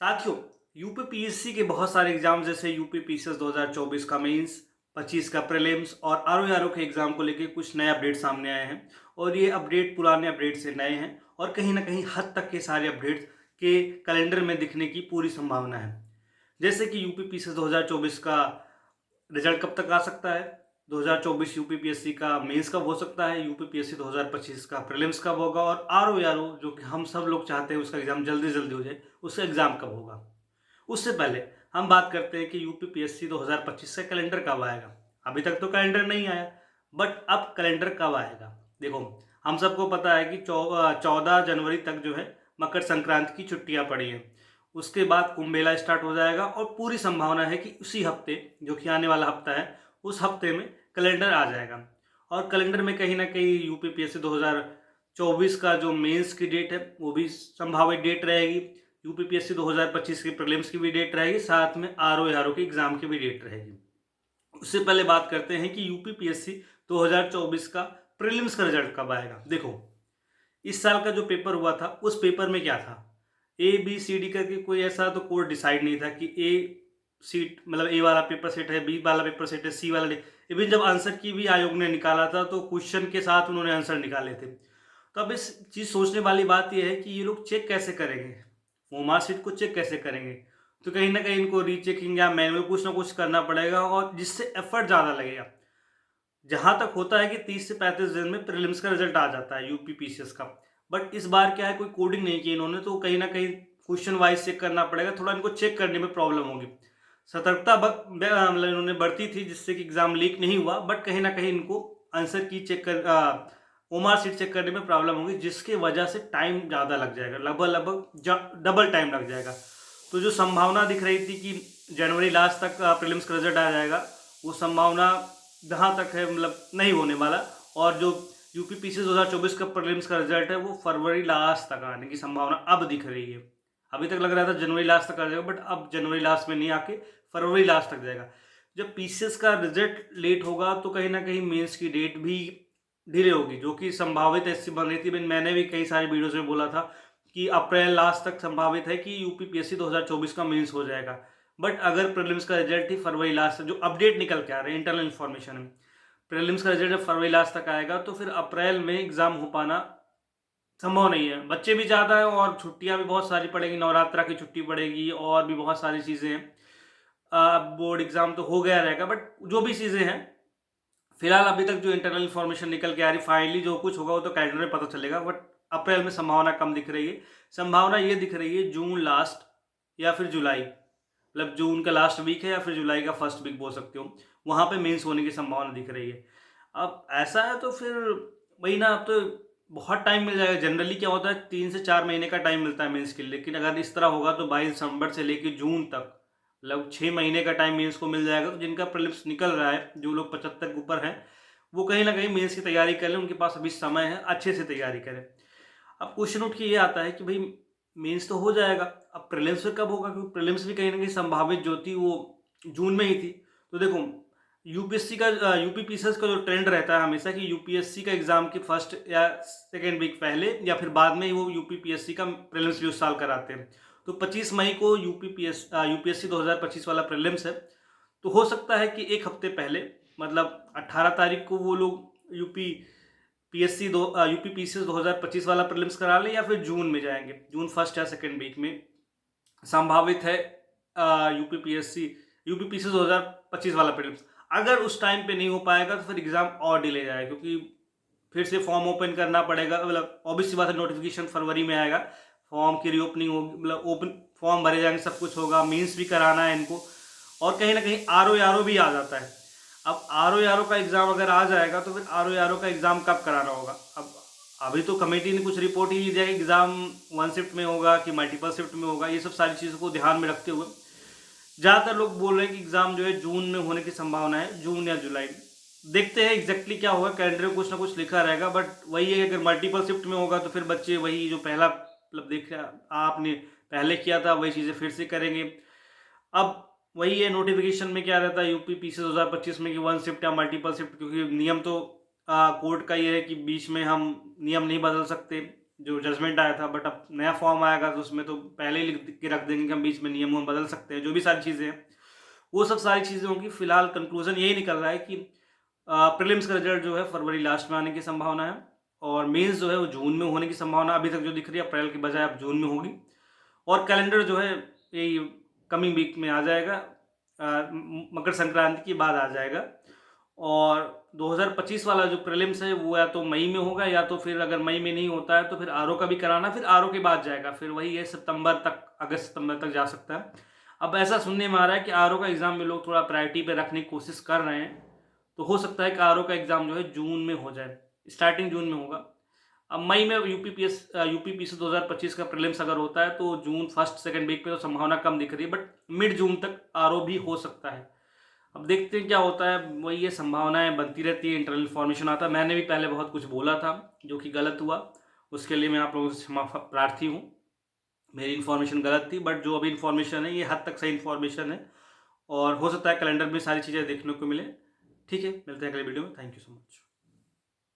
साथियों, UP PSC के बहुत सारे एग्जाम जैसे यूपी पीसीएस 2024 का मेंस, 25 का प्रीलिम्स और आरओ के एग्जाम को लेके कुछ नए अपडेट सामने आए हैं। और ये अपडेट पुराने अपडेट से नए हैं और कहीं ना कहीं हद तक के सारे अपडेट्स के कैलेंडर में दिखने की पूरी संभावना है। जैसे कि यूपी पीसीएस 2024 का रिजल्ट कब तक आ सकता है, 2024 यूपी पीएससी का मेंस कब हो सकता है, यूपी पीएससी 2025 का प्रीलिम्स कब होगा और आरओ जो कि हम सब लोग चाहते हैं उसका एग्जाम जल्दी जल्दी हो जाए, उसका एग्जाम कब होगा। उससे पहले हम बात करते हैं कि यूपी पीएससी 2025 का कैलेंडर कब आएगा। अभी तक तो कैलेंडर नहीं आया, बट अब कैलेंडर कब आएगा। देखो, हम सबको पता है कि 14 जनवरी तक जो है मकर संक्रांति की छुट्टियां पड़ी हैं। उसके बाद कुंभ मेला स्टार्ट हो जाएगा और पूरी संभावना है कि उसी हफ्ते, जो कि आने वाला हफ्ता है, उस हफ्ते में कैलेंडर आ जाएगा। और कैलेंडर में कहीं ना कहीं यूपी पीएससी 2024 का जो मेंस की डेट है वो भी संभावित डेट रहेगी। यूपी पीएससी 2025 के प्रीलिम्स की भी डेट रहेगी, साथ में आरओ के एग्जाम की भी डेट रहेगी। उससे पहले बात करते हैं कि यूपी पीएससी 2024 का प्रीलिम्स का रिजल्ट कब आएगा। देखो, इस साल का जो पेपर हुआ था उस पेपर में क्या था, ए बी सी डी करके कोई ऐसा तो कोड डिसाइड नहीं था कि ए सीट मतलब ए वाला पेपर सेट है, बी वाला पेपर सेट है, सी वाला नहीं। इवन जब आंसर की भी आयोग ने निकाला था तो क्वेश्चन के साथ उन्होंने आंसर निकाले थे। तो अब इस चीज़ सोचने वाली बात यह है कि ये लोग चेक कैसे करेंगे, वो मार्कशीट को चेक कैसे करेंगे। तो कहीं ना कहीं इनको रीचेकिंग या मैनुअल कुछ ना कुछ करना पड़ेगा और जिससे एफर्ट ज़्यादा लगेगा। जहां तक होता है कि 30 से 35 दिन में प्रीलिम्स का रिजल्ट आ जाता है यूपी पीसीएस का, बट इस बार क्या है, कोई कोडिंग नहीं की इन्होंने, तो कहीं ना कहीं क्वेश्चन वाइज चेक करना पड़ेगा, थोड़ा इनको चेक करने में प्रॉब्लम होगी। सतर्कता मतलब इन्होंने बढ़ती थी जिससे कि एग्जाम लीक नहीं हुआ, बट कहीं ना कहीं इनको आंसर की चेक कर ओमार सीट चेक करने में प्रॉब्लम होगी, जिसकी वजह से टाइम ज़्यादा लग जाएगा, लगभग लगभग डबल टाइम लग जाएगा। तो जो संभावना दिख रही थी कि जनवरी लास्ट तक प्रीलिम्स का रिजल्ट आ जाएगा, वो संभावना जहाँ तक है मतलब नहीं होने वाला। और जो यूपी पीसीएस 2024 का प्रीलिम्स का रिजल्ट है वो फरवरी लास्ट तक आने की संभावना अब दिख रही है। अभी तक लग रहा था जनवरी लास्ट तक आ जाएगा, बट अब जनवरी लास्ट में नहीं आके फरवरी लास्ट तक जाएगा। जब पीसीएस का रिजल्ट लेट होगा तो कहीं ना कहीं मेंस की डेट भी डिले होगी, जो कि संभावित ऐसी बन रही थी। मैंने भी कई सारे वीडियोज में बोला था कि अप्रैल लास्ट तक संभावित है कि यूपी पीएससी 2024 का मेंस हो जाएगा। बट अगर प्रीलिम्स का रिजल्ट ही फरवरी लास्ट, जो अपडेट निकल के आ रहे हैं, इंटरनल इन्फॉर्मेशन है, प्रीलिम्स का रिजल्ट जब फरवरी लास्ट तक आएगा तो फिर अप्रैल में एग्जाम हो पाना संभव नहीं है। बच्चे भी ज़्यादा हैं और छुट्टियां भी बहुत सारी पड़ेगी, नवरात्रा की छुट्टी पड़ेगी और भी बहुत सारी चीज़ें हैं। बोर्ड एग्जाम तो हो गया रहेगा, बट जो भी चीज़ें हैं फिलहाल अभी तक जो इंटरनल इन्फॉर्मेशन निकल के आ रही, फाइनली जो कुछ होगा वो तो कैलेंडर में पता चलेगा, बट अप्रैल में संभावना कम दिख रही है। संभावना ये दिख रही है जून लास्ट या फिर जुलाई, मतलब जून का लास्ट वीक है या फिर जुलाई का फर्स्ट वीक बोल सकते हो, वहाँ पे मेंस होने की संभावना दिख रही है। अब ऐसा है तो फिर वही ना, अब तो बहुत टाइम मिल जाएगा। जनरली क्या होता है, 3 से 4 महीने का टाइम मिलता है मेंस के लिए, लेकिन अगर इस तरह होगा तो 22 दिसंबर से लेकर जून तक मतलब 6 महीने का टाइम मेंस को मिल जाएगा। तो जिनका प्रीलिम्स निकल रहा है, जो लोग 75 के ऊपर हैं, वो कहीं ना कहीं मेंस की तैयारी कर लें, उनके पास अभी समय है, अच्छे से तैयारी करें। अब क्वेश्चन उठ के ये आता है कि भाई मेंस तो हो जाएगा, अब प्रीलिम्स फिर कब होगा, क्योंकि प्रीलिम्स भी कहीं ना कहीं संभावित जो थी वो जून में ही थी। तो देखो, यूपीएससी का यूपी पीसीएस का जो ट्रेंड रहता है हमेशा कि यूपीएससी का एग्जाम की फर्स्ट या सेकेंड वीक पहले या फिर बाद में ही वो यूपी पीएससी का प्रीलिम्स भी उस साल कराते हैं। तो 25 मई को यूपीएससी 2025 वाला प्रीलिम्स है, तो हो सकता है कि एक हफ्ते पहले, मतलब 18 तारीख को वो लोग यूपी पीसीएस 2025 वाला प्रीलिम्स करा लें, या फिर जून में जाएंगे, जून फर्स्ट या सेकेंड वीक में संभावित है यूपी पीसीएस 2025 वाला प्रीलिम्स। अगर उस टाइम पे नहीं हो पाएगा तो फिर एग्जाम और डिले जाएगा, क्योंकि फिर से फॉर्म ओपन करना पड़ेगा। मतलब ऑब्वियस सी बात है, नोटिफिकेशन फरवरी में आएगा, फॉर्म की रीओपनिंग होगी, मतलब ओपन फॉर्म भरे जाएंगे, सब कुछ होगा, मीन्स भी कराना है इनको, और कहीं ना कहीं आरओ भी आ जाता है। अब आरओ का एग्जाम अगर आ जाएगा तो फिर आरओ का एग्जाम कब कराना होगा। अब अभी तो कमेटी ने कुछ रिपोर्ट ही नहीं दिया कि एग्जाम वन शिफ्ट में होगा कि मल्टीपल शिफ्ट में होगा। ये सब सारी चीज़ों को ध्यान में रखते हुए ज़्यादातर लोग बोल रहे हैं कि एग्जाम जो है जून में होने की संभावना है, जून या जुलाई में। देखते हैं एग्जैक्टली क्या होगा, कैलेंडर में कुछ ना कुछ लिखा रहेगा, बट वही है, अगर मल्टीपल शिफ्ट में होगा तो फिर बच्चे वही जो पहला मतलब आपने पहले किया था वही चीज़ें फिर से करेंगे। अब वही है, नोटिफिकेशन में क्या रहता है यूपी पीसीएस 2025 में कि वन शिफ्ट या मल्टीपल शिफ्ट, क्योंकि नियम तो कोर्ट का ये है कि बीच में हम नियम नहीं बदल सकते, जो जजमेंट आया था, बट अब नया फॉर्म आएगा तो उसमें तो पहले ही लिख के रख देंगे कि हम बीच में नियम हम बदल सकते हैं, जो भी सारी चीज़ें हैं वो सब सारी चीज़ें होंगी। फिलहाल कंक्लूजन यही निकल रहा है कि प्रीलिम्स का रिजल्ट जो है फरवरी लास्ट में आने की संभावना है और मेंस जो है वो जून में होने की संभावना अभी तक जो दिख रही है अप्रैल की बजाय अब जून में होगी। और कैलेंडर जो है यही कमिंग वीक में आ जाएगा, मकर संक्रांति के बाद आ जाएगा। और 2025 वाला जो प्रीलिम्स है वो या तो मई में होगा या तो फिर अगर मई में नहीं होता है तो फिर आरओ का भी कराना, फिर आरओ के बाद जाएगा, फिर वही है सितंबर तक, अगस्त सितंबर तक जा सकता है। अब ऐसा सुनने में आ रहा है कि आरओ का एग्ज़ाम में लोग थोड़ा प्रायोरिटी पे रखने की कोशिश कर रहे हैं, तो हो सकता है कि आरओ का एग्ज़ाम जो है जून में हो जाए, स्टार्टिंग जून में होगा। अब मई में यूपीपीएससी 2025 का प्रीलिम्स अगर होता है तो जून फर्स्ट सेकंड वीक पे तो संभावना कम दिख रही है, बट मिड जून तक आरओ भी हो सकता है। अब देखते हैं क्या होता है, वही ये संभावनाएं बनती रहती है, इंटरनल इन्फॉर्मेशन आता है। मैंने भी पहले बहुत कुछ बोला था जो कि गलत हुआ, उसके लिए मैं आप लोगों से क्षमा प्रार्थी हूँ। मेरी इन्फॉर्मेशन गलत थी, बट जो अभी इन्फॉर्मेशन है ये हद तक सही इन्फॉर्मेशन है और हो सकता है कैलेंडर में सारी चीज़ें देखने को मिले। ठीक है, मिलते हैं अगले वीडियो में। Thank you so much.